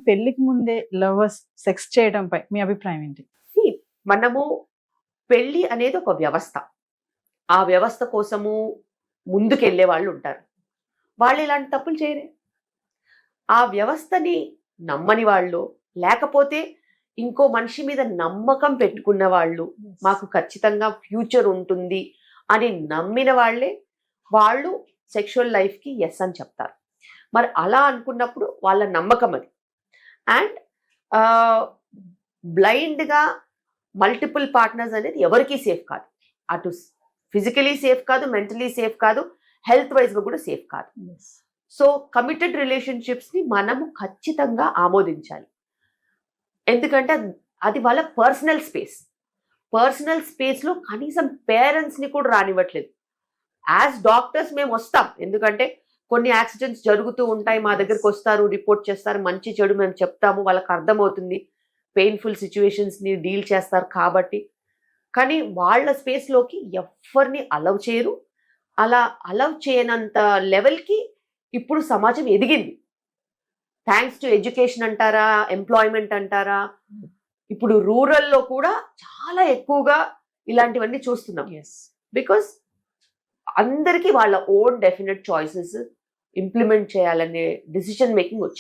పెళ్లికి ముందే lovers sex చేయడంపై మీ అభిప్రాయం ఏంటి? See, మనము పెళ్లి అనేది ఒక వ్యవస్థ. ఆ వ్యవస్థ కోసము ముందుకెళ్ళే వాళ్ళు ఉంటారు. వాళ్ళు ఇలాంటి తప్పులు చేయరే. ఆ వ్యవస్థని నమ్మని వాళ్ళు, లేకపోతే ఇంకో మనిషి మీద నమ్మకం పెట్టుకున్న వాళ్ళు, మాకు ఖచ్చితంగా ఫ్యూచర్ ఉంటుంది అని నమ్మిన వాళ్ళే వాళ్ళు సెక్షువల్ లైఫ్కి ఎస్ అని చెప్తారు. మరి అలా అనుకున్నప్పుడు వాళ్ళ నమ్మకం అది. అండ్ బ్లైండ్గా మల్టిపుల్ పార్ట్నర్స్ అనేది ఎవరికీ సేఫ్ కాదు. అటు ఫిజికలీ సేఫ్ కాదు, మెంటలీ సేఫ్ కాదు, హెల్త్ వైజ్గా కూడా సేఫ్ కాదు. సో కమిటెడ్ రిలేషన్షిప్స్ని మనము ఖచ్చితంగా ఆమోదించాలి. ఎందుకంటే అది వాళ్ళ పర్సనల్ స్పేస్. పర్సనల్ స్పేస్లో కనీసం పేరెంట్స్ని కూడా రానివ్వట్లేదు. యాజ్ డాక్టర్స్ మేము వస్తాం, ఎందుకంటే కొన్ని యాక్సిడెంట్స్ జరుగుతూ ఉంటాయి, మా దగ్గరికి వస్తారు, రిపోర్ట్ చేస్తారు, మంచి చెడు మేము చెప్తాము, వాళ్ళకి అర్థమవుతుంది, పెయిన్ఫుల్ సిచ్యువేషన్స్ని డీల్ చేస్తారు కాబట్టి. కానీ వాళ్ళ స్పేస్లోకి ఎవరిని అలవ్ చేయరు. అలా అలవ్ చేయనంత లెవెల్కి ఇప్పుడు సమాజం ఎదిగింది. థ్యాంక్స్ టు ఎడ్యుకేషన్ అంటారా, ఎంప్లాయ్మెంట్ అంటారా, ఇప్పుడు రూరల్లో కూడా చాలా ఎక్కువగా ఇలాంటివన్నీ చూస్తున్నాం. బికాస్ అందరికీ వాళ్ళ ఓన్ డెఫినెట్ చాయిసెస్ ఇంప్లిమెంట్ చేయాలనే డిసిషన్ మేకింగ్ వచ్చింది.